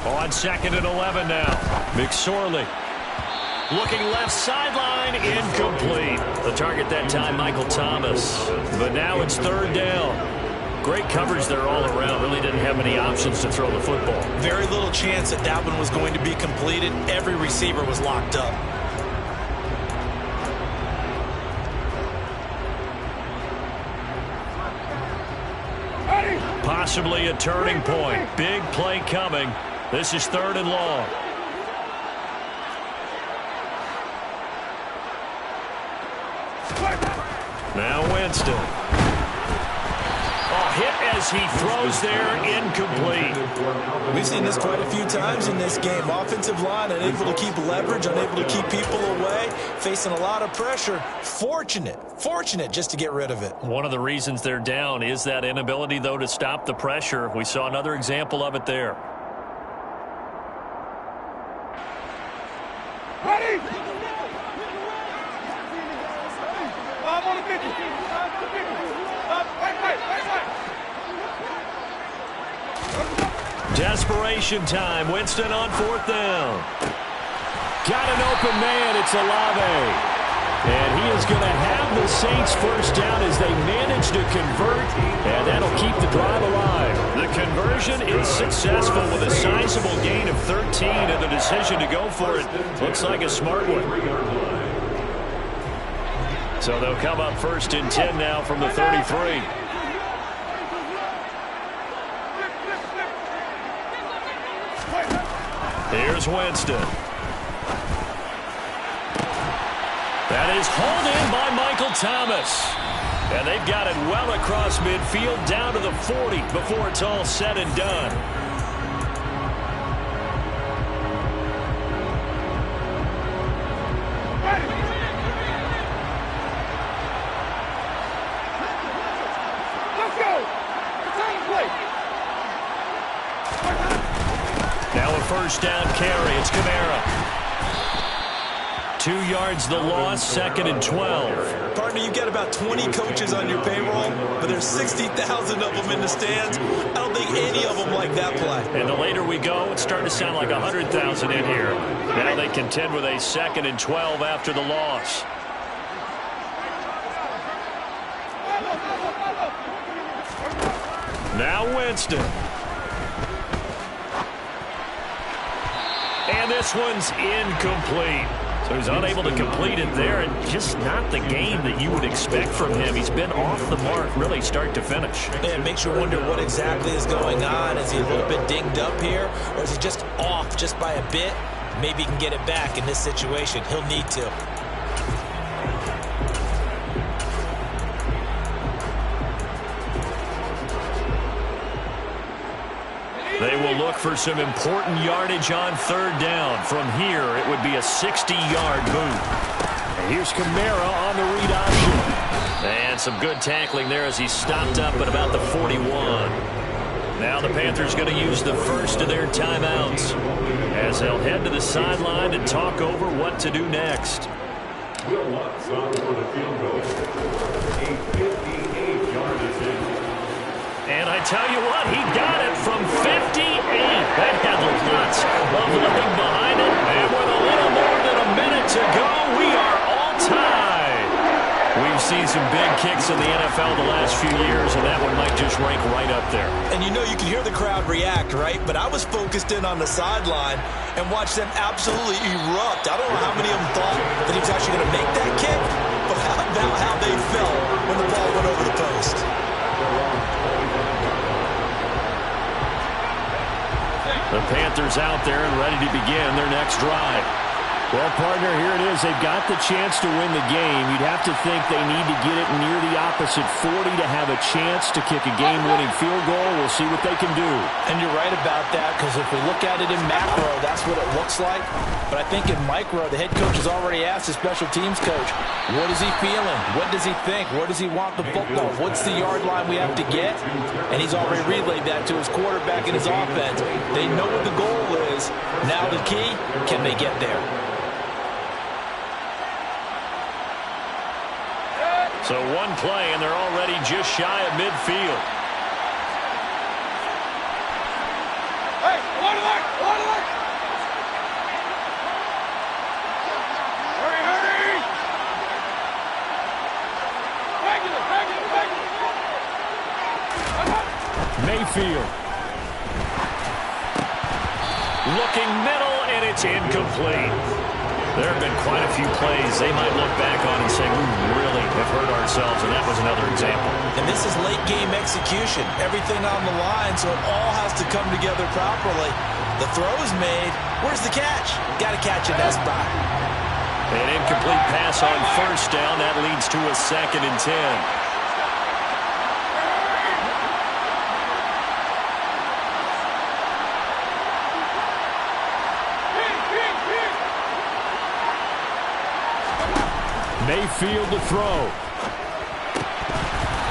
On 2nd and 11 now. McSorley looking left sideline, incomplete. The target that time, Michael Thomas. But now it's 3rd down. Great coverage there all around. Really didn't have many options to throw the football. Very little chance that that one was going to be completed. Every receiver was locked up. Possibly a turning point. Big play coming. This is 3rd and long. Now Winston. Hit as he throws there, incomplete. We've seen this quite a few times in this game. Offensive line unable to keep leverage, unable to keep people away, facing a lot of pressure. Fortunate just to get rid of it. One of the reasons they're down is that inability, though, to stop the pressure. We saw another example of it there. Ready? Desperation time. Winston on 4th down. Got an open man. It's Olave. And he is going to have the Saints first down as they manage to convert, and that'll keep the drive alive. The conversion is successful with a sizable gain of 13, and the decision to go for it looks like a smart one. So they'll come up 1st and 10 now from the 33. Here's Winston. That is hauled in by Michael Thomas. And they've got it well across midfield down to the 40 before it's all said and done. Let's go. Now a first down carry. It's Kamara. 2 yards the loss, 2nd and 12. Partner, you've got about 20 coaches on your payroll, but there's 60,000 of them in the stands. I don't think any of them like that play. And the later we go, it's starting to sound like 100,000 in here. Now they contend with a 2nd and 12 after the loss. Now Winston. And this one's incomplete. So he's unable to complete it there, and just not the game that you would expect from him. He's been off the mark really start to finish. Yeah, it makes you wonder what exactly is going on. Is he a little bit dinged up here, or is he just off just by a bit? Maybe he can get it back in this situation. He'll need to. They will look for some important yardage on 3rd down. From here, it would be a 60-yard move. And here's Kamara on the read option. And some good tackling there as he stopped up at about the 41. Now the Panthers going to use the first of their timeouts as they'll head to the sideline and talk over what to do next. Will Lutz on for the field goal. A 58-yard decision. And I tell you what, he got it from 58. That had lots of living behind it. And with a little more than a minute to go, we are all tied. We've seen some big kicks in the NFL the last few years, and that one might just rank right up there. And you know you can hear the crowd react, right? But I was focused in on the sideline and watched them absolutely erupt. I don't know how many of them thought that he was actually going to make that kick, but how about how they felt when the ball went over the post. The Panthers out there and ready to begin their next drive. Well, partner, here it is. They've got the chance to win the game. You'd have to think they need to get it near the opposite 40 to have a chance to kick a game-winning field goal. We'll see what they can do. And you're right about that, because if we look at it in macro, that's what it looks like. But I think in micro, the head coach has already asked the special teams coach, what is he feeling? What does he think? Where does he want the football? What's the yard line we have to get? And he's already relayed that to his quarterback and his offense. They know what the goal is. Now the key, can they get there? So one play, and they're already just shy of midfield. Hey, one alert! Hurry! Regular! Mayfield. Looking middle, and it's incomplete. There have been quite a few plays they might look back on and say, we really have hurt ourselves, and that was another example. And this is late game execution. Everything on the line, so it all has to come together properly. The throw is made. Where's the catch? Got to catch in that spot. An incomplete pass on first down. That leads to a 2nd and 10. Mayfield to throw.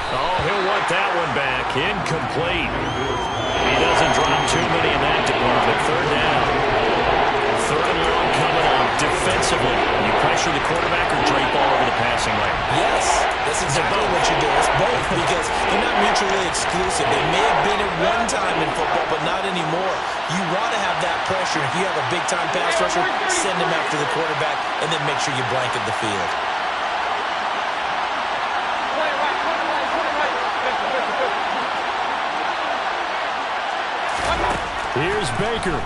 Oh, he'll want that one back. Incomplete. He doesn't drop too many in that department. 3rd down. 3rd and long coming up. Defensively, you pressure the quarterback or drape all over the passing lane? Yes, that's exactly what you do. It's both, because they're not mutually exclusive. They may have been at one time in football, but not anymore. You want to have that pressure. If you have a big-time pass rusher, send him after the quarterback, and then make sure you blanket the field. Here's Baker.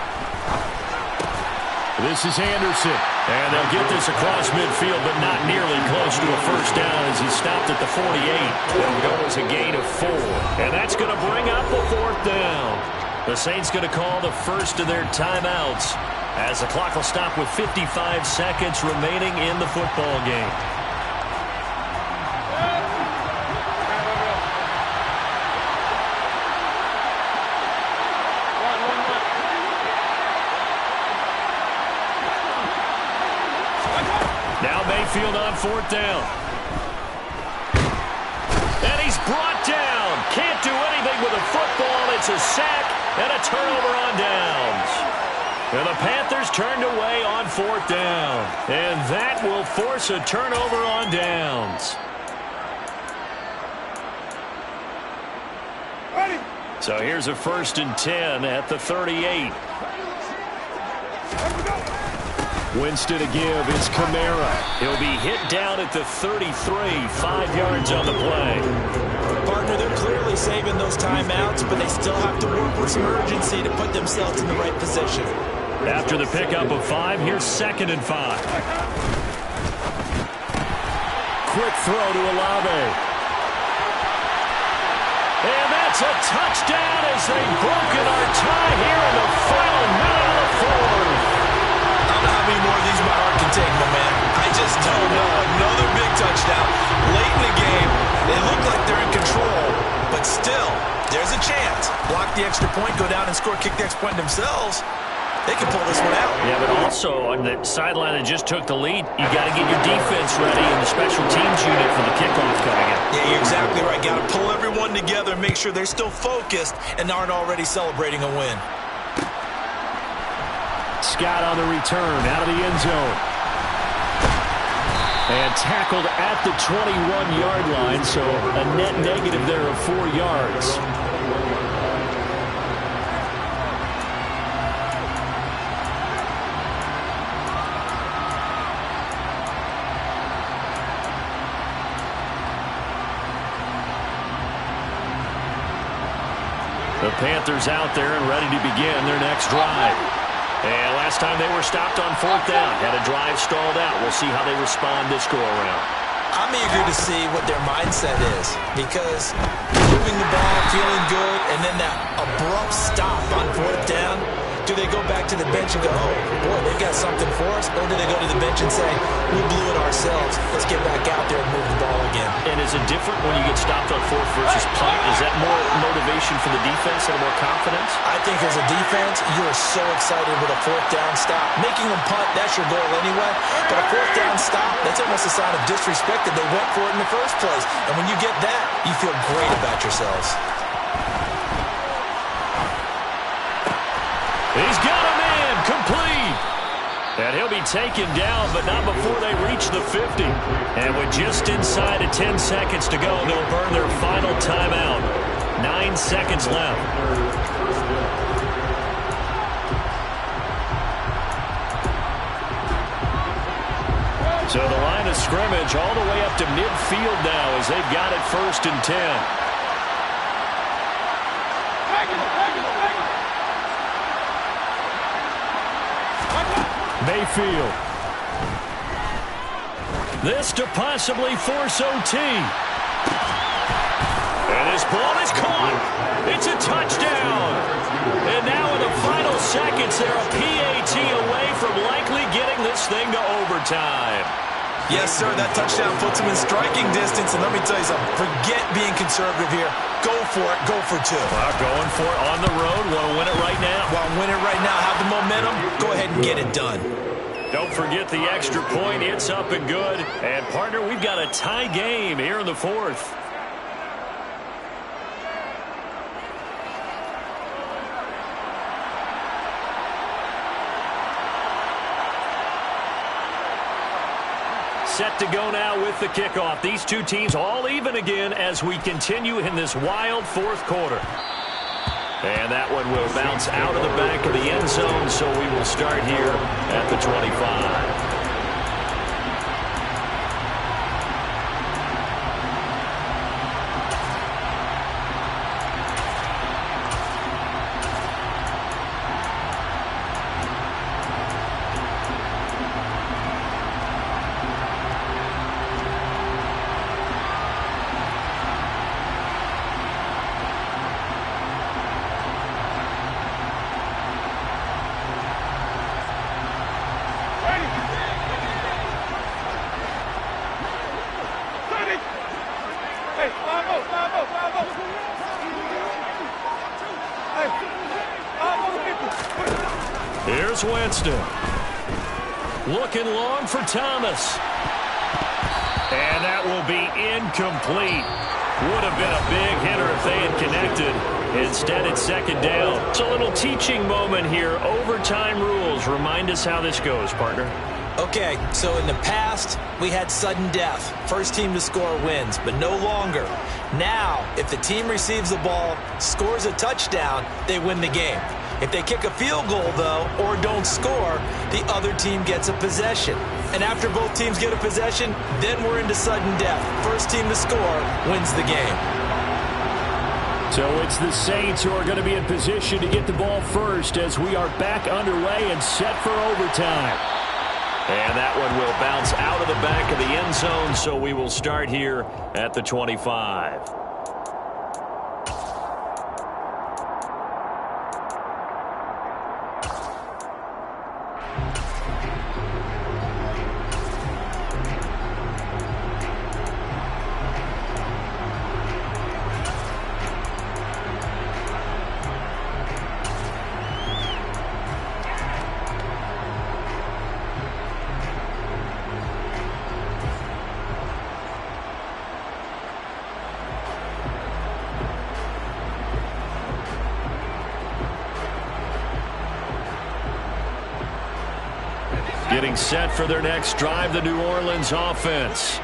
This is Anderson. And they'll get this across midfield, but not nearly close to a first down as he stopped at the 48. It'll go as a gain of 4. And that's going to bring up the 4th down. The Saints going to call the first of their timeouts as the clock will stop with 55 seconds remaining in the football game. Now Mayfield on 4th down. And he's brought down. Can't do anything with a football. It's a sack and a turnover on downs. And the Panthers turned away on 4th down. And that will force a turnover on downs. Ready? So here's a 1st and 10 at the 38. Winston to give. It's Kamara. He'll be hit down at the 33, 5 yards on the play. Partner, they're clearly saving those timeouts, but they still have to work with some urgency to put themselves in the right position. After the pickup of 5, here's 2nd and 5. Quick throw to Olave. And that's a touchdown as they've broken our tie here in the final minute of the 4th. I don't know how many more of these my heart can take, my man. I just don't know. Another big touchdown. Late in the game, they look like they're in control, but still, there's a chance. Block the extra point, go down and score, kick the extra point themselves. They can pull this one out. Yeah, but also on the sideline that just took the lead, you got to get your defense ready and the special teams unit for the kickoff coming in. Yeah, you're exactly right. Got to pull everyone together and make sure they're still focused and aren't already celebrating a win. Scott on the return out of the end zone. And tackled at the 21-yard line, so a net negative there of 4 yards. The Panthers out there and ready to begin their next drive. And last time they were stopped on 4th down, had a drive stalled out. We'll see how they respond this go-around. I'm eager to see what their mindset is, because moving the ball, feeling good, and then that abrupt stop on 4th down, Do they go back to the bench and go, oh, boy, they've got something for us? Or do they go to the bench and say, we blew it ourselves. Let's get back out there and move the ball again. And is it different when you get stopped on fourth versus punt? Is that more motivation for the defense and more confidence? I think as a defense, you're so excited with a fourth down stop. Making them punt, that's your goal anyway. But a fourth down stop, that's almost a sign of disrespect that they went for it in the first place. And when you get that, you feel great about yourselves. He's got a man complete. And he'll be taken down, but not before they reach the 50. And with just inside of 10 seconds to go, they'll burn their final timeout. 9 seconds left. So the line of scrimmage all the way up to midfield now as they've got it 1st and 10. Mayfield. This to possibly force OT. And his ball is caught. It's a touchdown. And now in the final seconds, they're a PAT away from likely getting this thing to overtime. Yes, sir, that touchdown puts them in striking distance. And let me tell you something, forget being conservative here. Go for it, go for two. Well, going for it on the road. Want to win it right now. Want to win it right now, have the momentum, go ahead and get it done. Don't forget the extra point. It's up and good. And, partner, we've got a tie game here in the 4th. Set to go now with the kickoff. These two teams all even again as we continue in this wild 4th quarter. And that one will bounce out of the back of the end zone, so we will start here at the 25. Here's Winston. Looking long for Thomas. And that will be incomplete. Would have been a big hitter if they had connected. Instead, it's 2nd down. It's a little teaching moment here. Overtime rules. Remind us how this goes, partner. Okay, so in the past, we had sudden death. First team to score wins, but no longer. Now, if the team receives the ball, scores a touchdown, they win the game. If they kick a field goal, though, or don't score, the other team gets a possession. And after both teams get a possession, then we're into sudden death. First team to score wins the game. So it's the Saints who are going to be in position to get the ball first as we are back underway and set for overtime. And that one will bounce out of the back of the end zone, so we will start here at the 25. Getting set for their next drive, the New Orleans offense.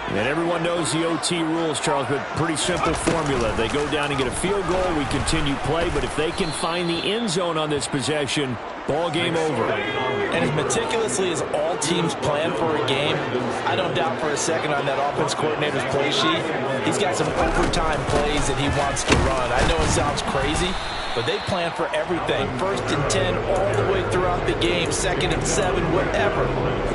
And everyone knows the OT rules, Charles, but pretty simple formula. They go down and get a field goal, we continue play, but if they can find the end zone on this possession, ball game over. And as meticulously as all teams plan for a game, I don't doubt for a second on that offense coordinator's play sheet, he's got some overtime plays that he wants to run. I know it sounds crazy, but they plan for everything. 1st and 10 all the way throughout the game, 2nd and 7, whatever.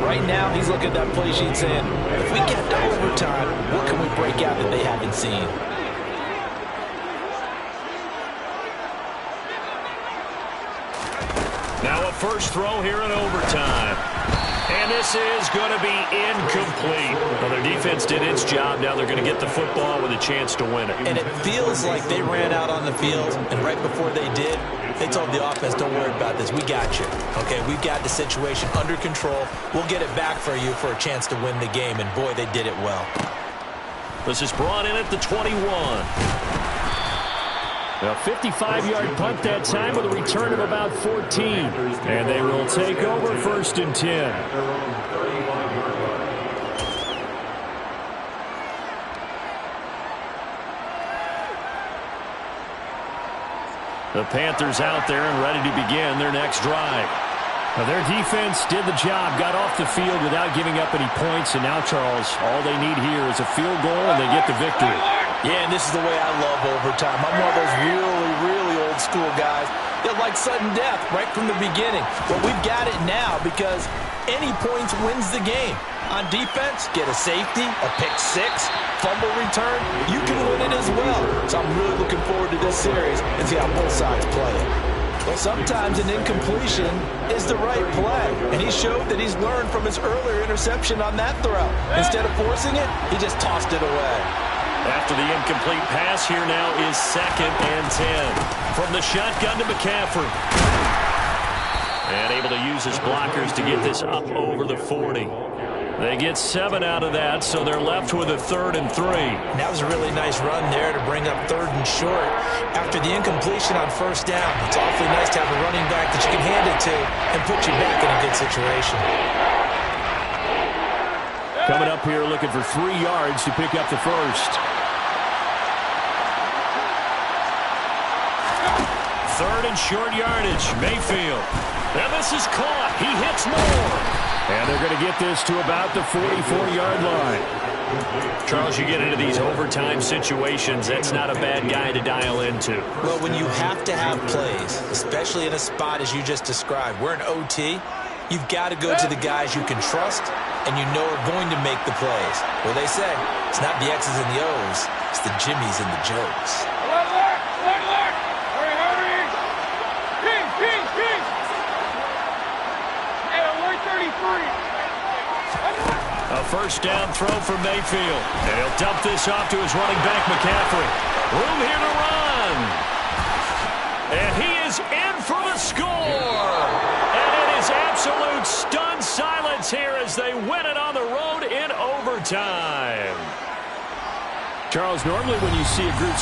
Right now, he's looking at that play sheet saying, if we get to overtime, what can we break out that they haven't seen? Now a first throw here in overtime. And this is going to be incomplete. Well, their defense did its job. Now they're going to get the football with a chance to win it. And it feels like they ran out on the field, and right before they did, they told the offense, don't worry about this. We got you. Okay, we've got the situation under control. We'll get it back for you for a chance to win the game. And, boy, they did it well. This is brought in at the 21. A 55-yard punt that time with a return of about 14. And they will take over 1st and 10. The Panthers out there and ready to begin their next drive. Now, their defense did the job, got off the field without giving up any points, and now, Charles, all they need here is a field goal, and they get the victory. Yeah, and this is the way I love overtime. I'm one of those really old school guys that like sudden death right from the beginning. But we've got it now because any points wins the game. On defense, get a safety, a pick six, fumble return, you can win it as well. So I'm really looking forward to this series and see how both sides play it. Well, sometimes an incompletion is the right play, and he showed that he's learned from his earlier interception on that throw. Instead of forcing it, he just tossed it away. After the incomplete pass, here now is 2nd and 10. From the shotgun to McCaffrey. And able to use his blockers to get this up over the 40. They get 7 out of that, so they're left with a 3rd and 3. That was a really nice run there to bring up 3rd and short. After the incompletion on 1st down, it's awfully nice to have a running back that you can hand it to and put you back in a good situation. Coming up here looking for 3 yards to pick up the first. 3rd and short yardage. Mayfield. And this is caught. He hits more. And they're going to get this to about the 44-yard line. Charles, you get into these overtime situations, that's not a bad guy to dial into. Well, when you have to have plays, especially in a spot as you just described, we're in OT, you've got to go to the guys you can trust and you know are going to make the plays. Well, they say it's not the X's and the O's, it's the Jimmies and the Joes. A first down throw for Mayfield. And he'll dump this off to his running back, McCaffrey. Room here to run. And he is in for the score. And it is absolute stunned silence here as they win it on the road in overtime. Charles, normally when you see a group score